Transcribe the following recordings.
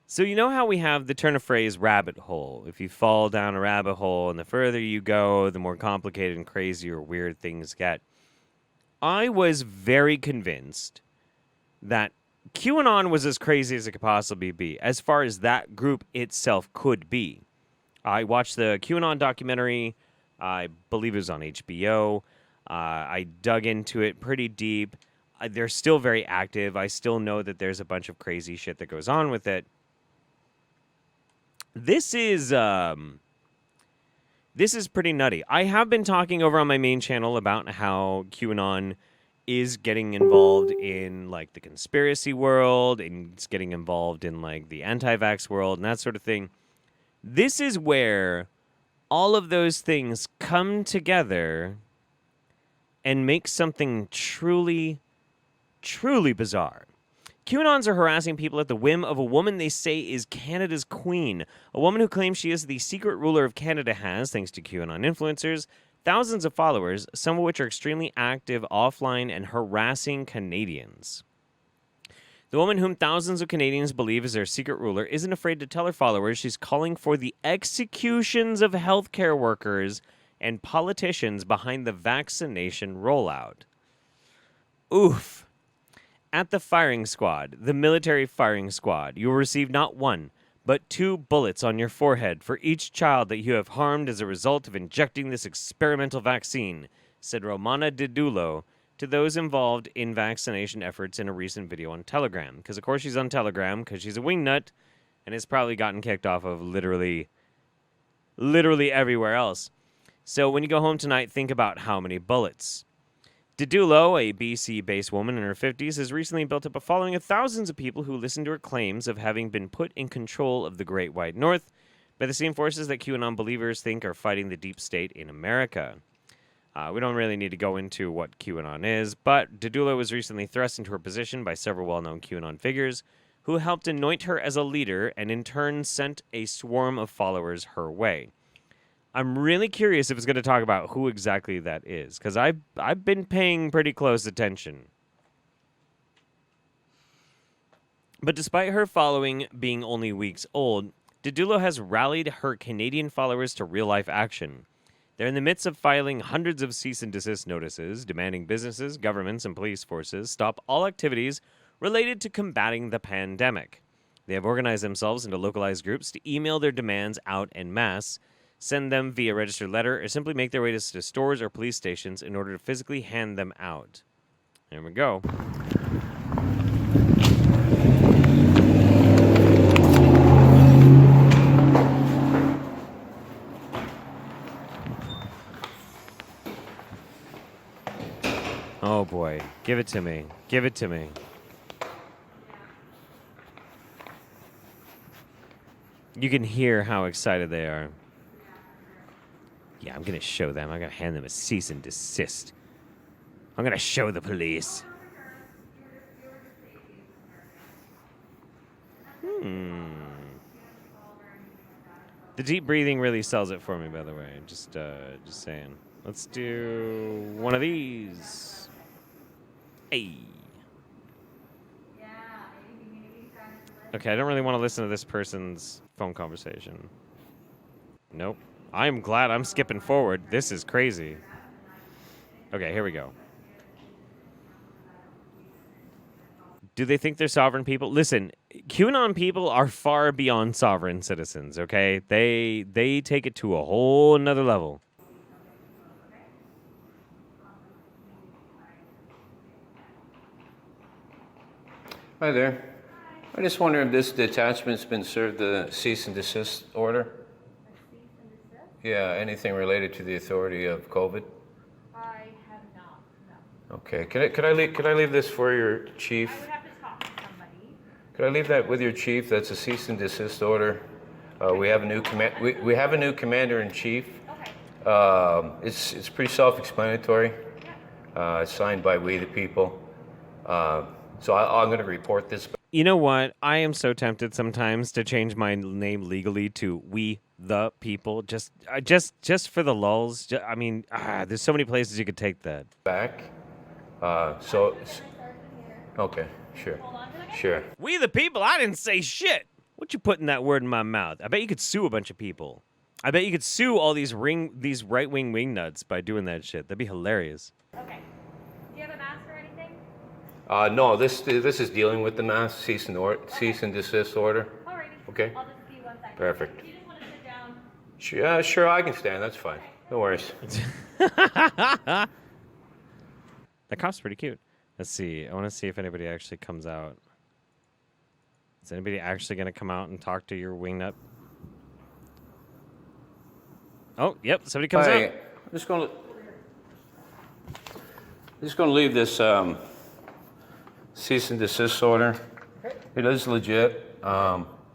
So you know how we have the turn of phrase rabbit hole? If you fall down a rabbit hole and the further you go, the more complicated and crazy or weird things get. I was very convinced that QAnon was as crazy as it could possibly be, as far as that group itself could be. I watched the QAnon documentary. I believe it was on HBO. I dug into it pretty deep. They're still very active. I still know that there's a bunch of crazy shit that goes on with it. This is pretty nutty. I have been talking over on my main channel about how QAnon is getting involved in like the conspiracy world and it's getting involved in like the anti-vax world and that sort of thing. This is where all of those things come together and make something truly, truly bizarre. QAnons are harassing people at the whim of a woman they say is Canada's queen. A woman who claims she is the secret ruler of Canada has, thanks to QAnon influencers, thousands of followers, some of which are extremely active offline and harassing Canadians. The woman whom thousands of Canadians believe is their secret ruler isn't afraid to tell her followers she's calling for the executions of healthcare workers and politicians behind the vaccination rollout. Oof. At the firing squad, the military firing squad, you will receive not one, but 2 bullets on your forehead for each child that you have harmed as a result of injecting this experimental vaccine, said Romana Didulo to those involved in vaccination efforts in a recent video on Telegram. Because, of course, she's on Telegram because she's a wingnut and has probably gotten kicked off of literally everywhere else. So when you go home tonight, think about how many bullets. Didulo, a BC-based woman in her 50s, has recently built up a following of thousands of people who listen to her claims of having been put in control of the Great White North by the same forces that QAnon believers think are fighting the deep state in America. We don't really need to go into what QAnon is, but Didulo was recently thrust into her position by several well-known QAnon figures who helped anoint her as a leader and in turn sent a swarm of followers her way. I'm really curious if it's going to talk about who exactly that is, because I've been paying pretty close attention. But despite her following being only weeks old, Didulo has rallied her Canadian followers to real-life action. They're in the midst of filing hundreds of cease and desist notices, demanding businesses, governments, and police forces stop all activities related to combating the pandemic. They have organized themselves into localized groups to email their demands out en masse, send them via registered letter, or simply make their way to stores or police stations in order to physically hand them out. There we go. Oh boy, give it to me. Give it to me. You can hear how excited they are. Yeah, I'm going to show them. I'm going to hand them a cease and desist. I'm going to show the police. The deep breathing really sells it for me, by the way. Just saying. Let's do one of these. Hey. Okay, I don't really want to listen to this person's phone conversation. Nope. I'm glad I'm skipping forward. This is crazy. Okay, here we go. Do they think they're sovereign people? Listen, QAnon people are far beyond sovereign citizens, okay? They take it to a whole nother level. Hi there. I just wonder if this detachment's been served the cease and desist order? A cease and desist? Yeah, anything related to the authority of COVID? I have not, no. Okay, could I leave this for your chief? I would have to talk to somebody. Could I leave that with your chief? That's a cease and desist order. We have a new we have a new commander in chief. Okay. It's pretty self-explanatory. Yeah. It's signed by we the people. So I'm going to report this. You know what? I am so tempted sometimes to change my name legally to We the People, just for the lulz. I mean, there's so many places you could take that. Back. Okay, sure. Hold on for a second. Sure. We the People? I didn't say shit. What you putting that word in my mouth? I bet you could sue a bunch of people. I bet you could sue all these right-wing wingnuts by doing that shit. That'd be hilarious. Okay. Do you have a mask or anything? No, this is dealing with the mass cease and desist order. Alrighty. Okay. I'll just be 1 second. Perfect. Do you just want to sit down? Sure, I can stand. That's fine. No worries. That cop's pretty cute. Let's see. I want to see if anybody actually comes out. Is anybody actually going to come out and talk to your wingnut? Oh, yep. Somebody comes out. I'm just going to leave this cease and desist order. It is legit.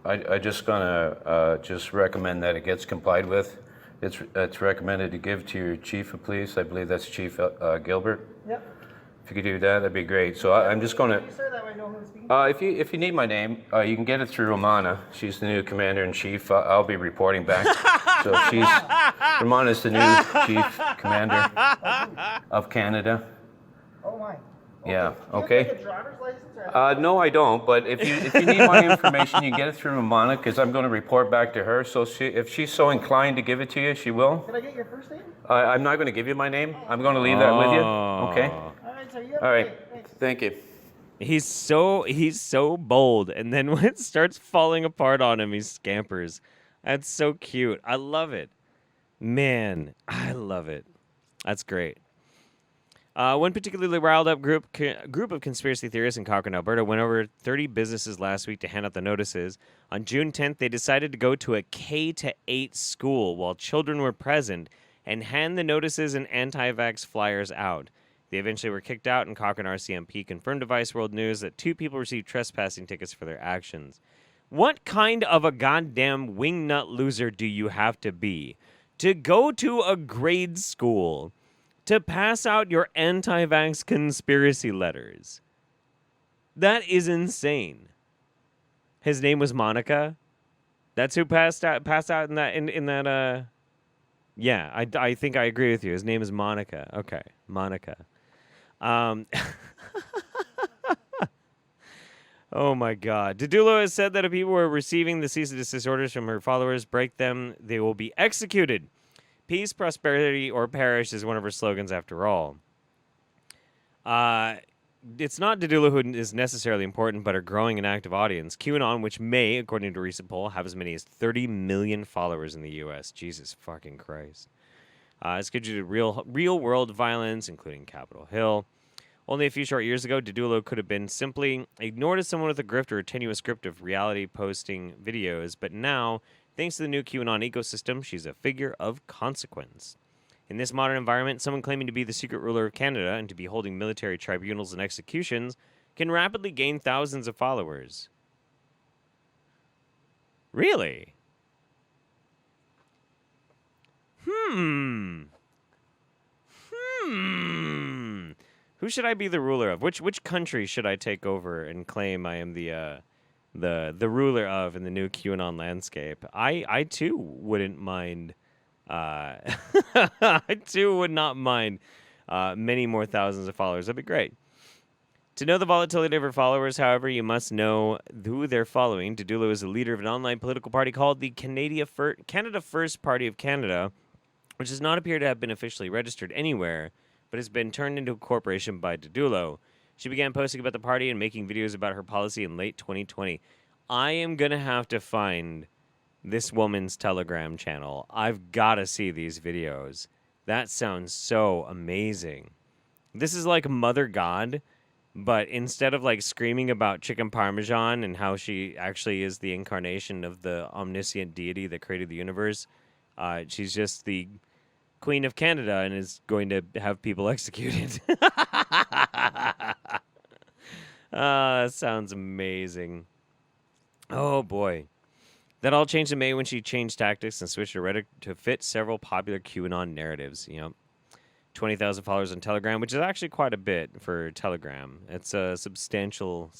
I just gonna just recommend that it gets complied with. It's recommended to give to your chief of police. I believe that's Chief Gilbert. Yep. If you could do that, that'd be great. So I'm just gonna. Sir, that way I know who I'm speaking. If you need my name, you can get it through Romana. She's the new commander in chief. I'll be reporting back. So Romana's the new chief commander of Canada. Oh my. Yeah. Do you Okay. have like a driver's license or No, I don't. But if you need my information, you can get it through Romana because I'm going to report back to her. So if she's so inclined to give it to you, she will. Can I get your first name? I'm not going to give you my name. I'm going to leave that with you. Okay. All right, sir. You have All a right. day. Thanks. Thank you. He's so bold, and then when it starts falling apart on him, he scampers. That's so cute. I love it. Man, I love it. That's great. One particularly riled up group of conspiracy theorists in Cochrane, Alberta, went over 30 businesses last week to hand out the notices. On June 10th, they decided to go to a K-8 school while children were present and hand the notices and anti-vax flyers out. They eventually were kicked out, and Cochrane RCMP confirmed to Vice World News that 2 people received trespassing tickets for their actions. What kind of a goddamn wingnut loser do you have to be to go to a grade school to pass out your anti-vax conspiracy letters? That is insane. His name was Monica. That's who passed out in that. Yeah, I think I agree with you. His name is Monica. Okay, Monica. Oh my God. Didulo has said that if people were receiving the cease and desist orders from her followers, break them, they will be executed. Peace, prosperity, or perish is one of her slogans after all. It's not Didulo who is necessarily important, but her growing and active audience. QAnon, which may, according to a recent poll, have as many as 30 million followers in the U.S. Jesus fucking Christ. It's contributed to real-world violence, including Capitol Hill. Only a few short years ago, Didulo could have been simply ignored as someone with a grift or a tenuous script of reality posting videos, but now, thanks to the new QAnon ecosystem, she's a figure of consequence. In this modern environment, someone claiming to be the secret ruler of Canada and to be holding military tribunals and executions can rapidly gain thousands of followers. Really? Who should I be the ruler of? Which country should I take over and claim I am the ruler of in the new QAnon landscape? I too wouldn't mind. I too would not mind many more thousands of followers. That'd be great. To know the volatility of her followers, however, you must know who they're following. Didulo is a leader of an online political party called the Canada First Party of Canada, which does not appear to have been officially registered anywhere, but has been turned into a corporation by Didulo. She began posting about the party and making videos about her policy in late 2020. I am going to have to find this woman's Telegram channel. I've got to see these videos. That sounds so amazing. This is like Mother God, but instead of like screaming about chicken parmesan and how she actually is the incarnation of the omniscient deity that created the universe, she's just the Queen of Canada and is going to have people executed. That sounds amazing. Oh boy. That all changed in May when she changed tactics and switched her rhetoric to fit several popular QAnon narratives. 20,000 followers on Telegram, which is actually quite a bit for Telegram. It's a substantial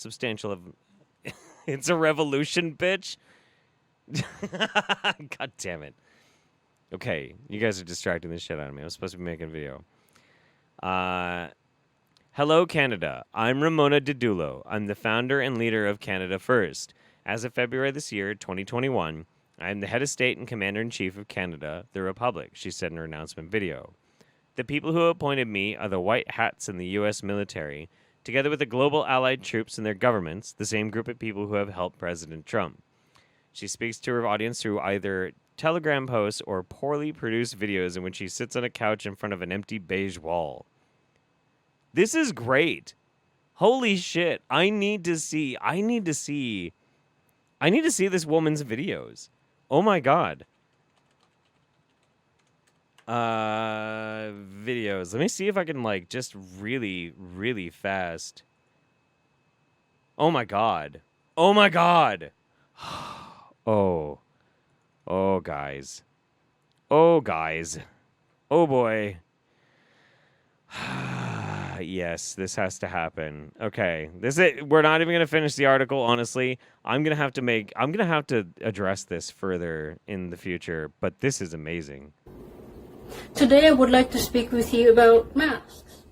of. It's a revolution, bitch. God damn it. Okay, you guys are distracting the shit out of me. I was supposed to be making a video. Hello, Canada. I'm Ramona Didulo. I'm the founder and leader of Canada First. As of February this year, 2021, I am the head of state and commander-in-chief of Canada, the Republic, she said in her announcement video. The people who appointed me are the white hats in the U.S. military, together with the global allied troops and their governments, the same group of people who have helped President Trump. She speaks to her audience through either Telegram posts or poorly produced videos in which she sits on a couch in front of an empty beige wall. This is great. Holy shit. I need to see this woman's videos. Oh my god. Videos. Let me see if I can just really, really fast. Oh my god. Oh my god. Oh. Oh, guys. Oh, guys. Oh, boy. Yes, this has to happen. Okay. We're not even going to finish the article, honestly. I'm going to have to address this further in the future, but this is amazing. Today I would like to speak with you about masks.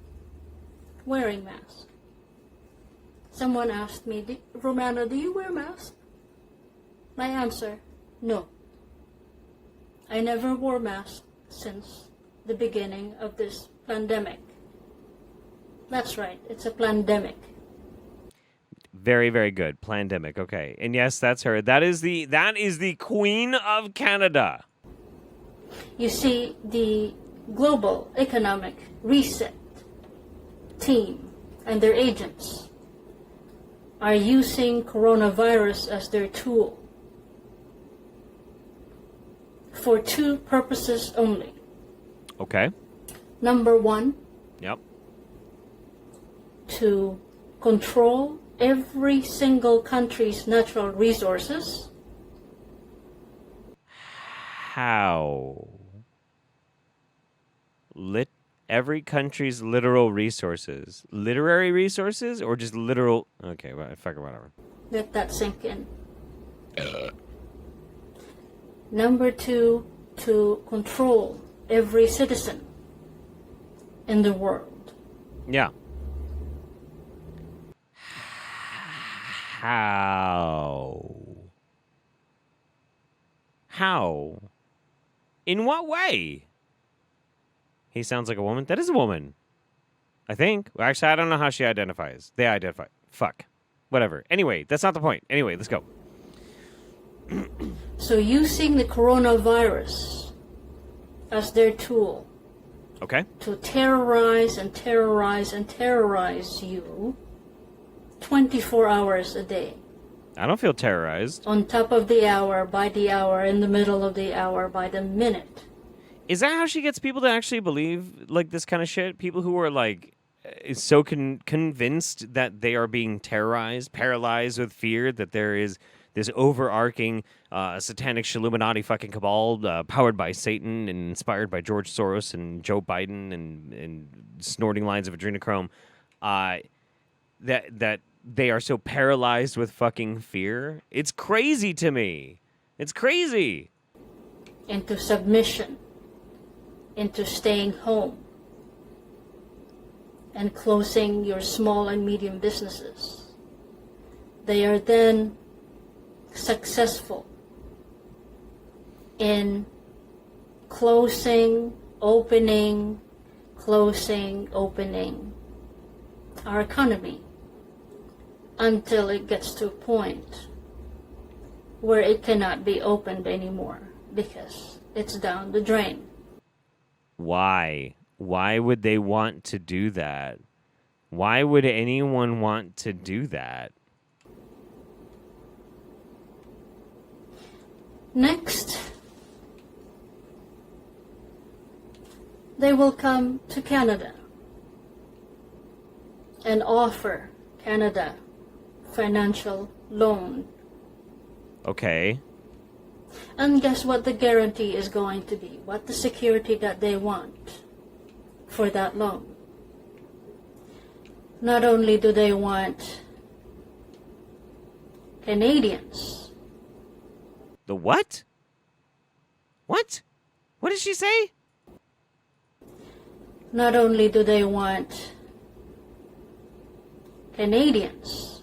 Wearing masks. Someone asked me, Romana, do you wear masks? My answer, no. I never wore masks since the beginning of this pandemic. That's right, it's a pandemic. Very, very good. Plandemic. Okay. And yes, that's her. That is the Queen of Canada. You see, the Global Economic Reset team and their agents are using coronavirus as their tool for two purposes only. Okay. Number one, Yep. to control every single country's natural resources. How? Every country's literal resources. Literary resources or just literal? Okay, well, fuck it, whatever. Let that sink in. Number two, to control every citizen in the world. Yeah. How? How? In what way? He sounds like a woman. That is a woman. I think. Well, actually, I don't know how she identifies. They identify. Fuck. Whatever. Anyway, that's not the point. Anyway, let's go. So using the coronavirus as their tool Okay. to terrorize and terrorize and terrorize you 24 hours a day. I don't feel terrorized. On top of the hour, by the hour, in the middle of the hour, by the minute. Is that how she gets people to actually believe this kind of shit? People who are so convinced that they are being terrorized, paralyzed with fear, that there is this overarching satanic Illuminati fucking cabal powered by Satan and inspired by George Soros and Joe Biden and snorting lines of adrenochrome, that they are so paralyzed with fucking fear. It's crazy to me. It's crazy. Into submission. Into staying home. And closing your small and medium businesses. They are then successful in closing, opening our economy until it gets to a point where it cannot be opened anymore because it's down the drain. Why? Why would they want to do that? Why would anyone want to do that? Next, they will come to Canada and offer Canada financial loan. Okay. And guess what the guarantee is going to be? What the security that they want for that loan? Not only do they want Canadians. The what? What? What did she say? Not only do they want Canadians.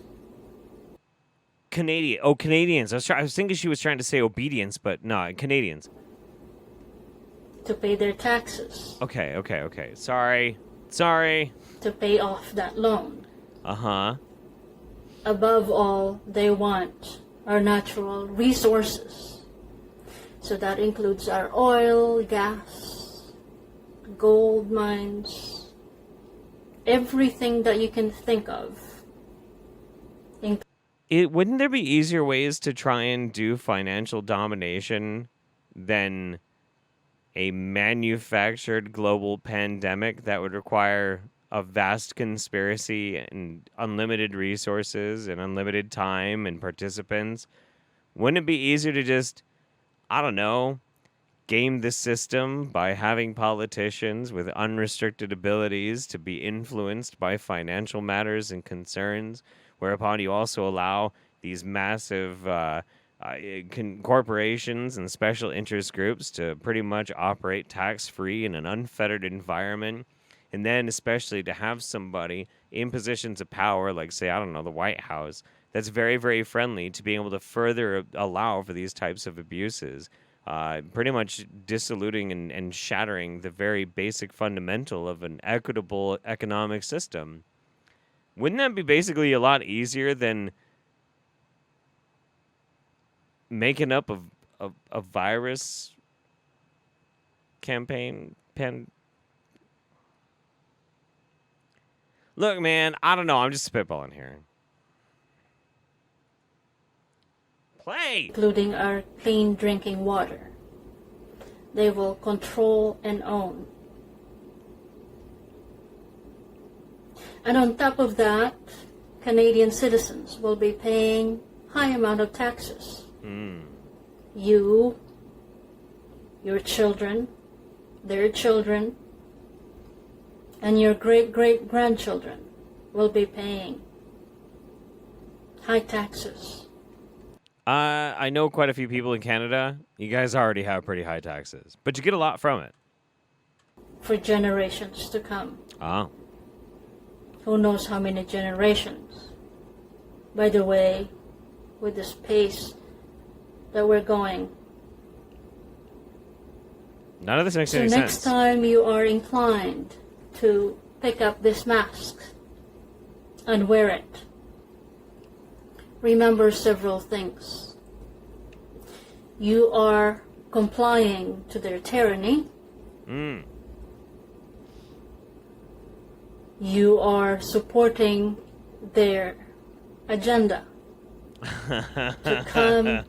Canadian. Oh, Canadians. I was thinking she was trying to say obedience, but no, Canadians. to pay their taxes, Okay. Sorry. to pay off that loan. Uh-huh. Above all, they want our natural resources. So that includes our oil, gas, gold mines, everything that you can think of. Wouldn't there be easier ways to try and do financial domination than a manufactured global pandemic that would require a vast conspiracy and unlimited resources and unlimited time and participants? Wouldn't it be easier to just, I don't know, game the system by having politicians with unrestricted abilities to be influenced by financial matters and concerns, whereupon you also allow these massive corporations and special interest groups to pretty much operate tax-free in an unfettered environment, and then especially to have somebody in positions of power, like, say, I don't know, the White House, that's very, very friendly to being able to further allow for these types of abuses, pretty much dissoluting and shattering the very basic fundamental of an equitable economic system. Wouldn't that be basically a lot easier than making up a virus campaign? Look, man, I don't know. I'm just spitballing here. Play! Including our clean drinking water. They will control and own. And on top of that, Canadian citizens will be paying high amount of taxes. You, your children, their children, and your great-great-grandchildren will be paying high taxes. I know quite a few people in Canada. You guys already have pretty high taxes, but you get a lot from it. For generations to come. Oh. Who knows how many generations. By the way, with this pace that we're going. None of this makes So any sense. next time you are inclined to pick up this mask and wear it, remember several things. You are complying to their tyranny. You are supporting their agenda to come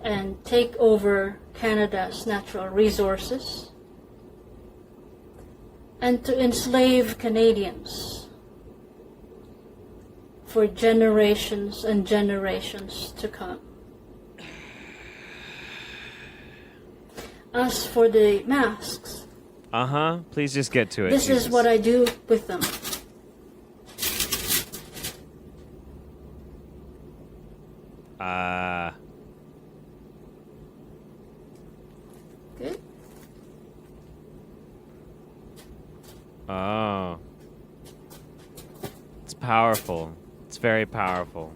and take over Canada's natural resources and to enslave Canadians for generations and generations to come. As for the masks, please just get to it. this Jesus. is what I do with them. Good. Oh. It's powerful. It's very powerful.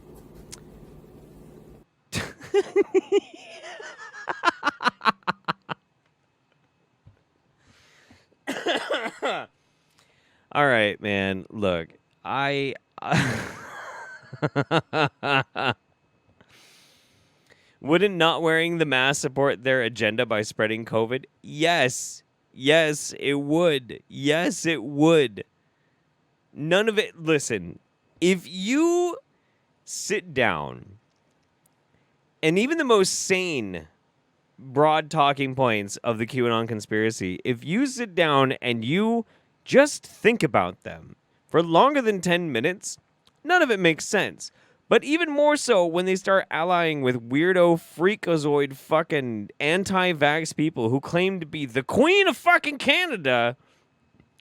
All right, man. Look, wouldn't not wearing the mask support their agenda by spreading COVID? Yes. Yes, it would. Yes, it would. None of it. Listen, if you sit down and even the most sane broad talking points of the QAnon conspiracy, if you sit down and you just think about them for longer than 10 minutes, none of it makes sense. But even more so when they start allying with weirdo freakazoid fucking anti-vax people who claim to be the queen of fucking Canada,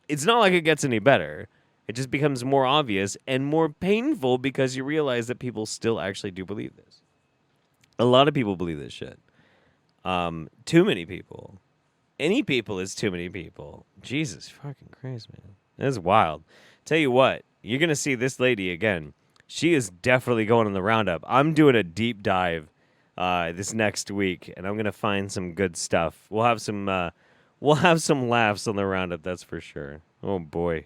it's not like it gets any better. It just becomes more obvious and more painful because you realize that people still actually do believe this. A lot of people believe this shit. Too many people. Any people is too many people. Jesus fucking Christ, man. That's wild. Tell you what, you're going to see this lady again. she is definitely going on the roundup. I'm doing a deep dive this next week, and I'm gonna find some good stuff. We'll have some laughs on the roundup, that's for sure. Oh boy.